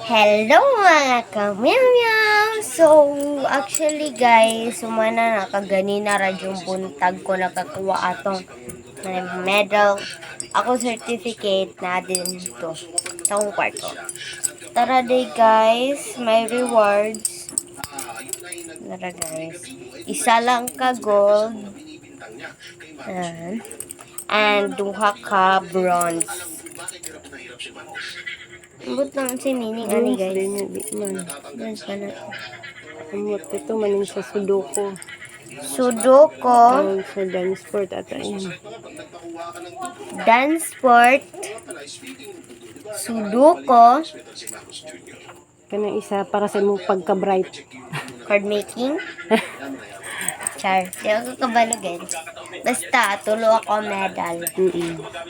Hello mga kamyamyam! So, actually guys, sumana nakaganina radyong buntag ko nakakuha atong medal. Ako certificate na din to sa akong kwarto. Tara day guys, may rewards. Tara guys. Isa lang ka gold. And duha ka bronze. Ambot lang si meaning ani guys. Bronze pa na. Amot ito maning sa Sudoku. Sudoku. Sa dance sport ata yun. Dance sport. Sudoku. Kanang isa para sa imong pagka-bright. Card making. Char. Di ako kabalo guys. Basta, tulo ako medal.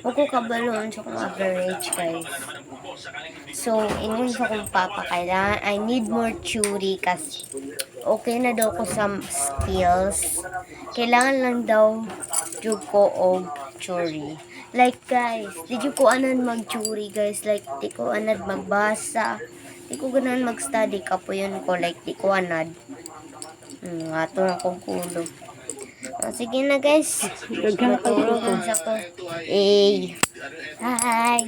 Huwag ko kabalo sa kong average guys. So, ingon sa kong papa, kailangan, I need more theory kasi okay na daw ko sa skills. Kailangan lang daw jud ko og theory. Like guys, di jud ko anan mag-theory guys. Like, di ko anad magbasa. Di ko ganahan mag-study kapuyon ko. Like, di ko anad. Ato na kong kulo. Sige na guys. Daghan ka Matulog sa ko. Hi.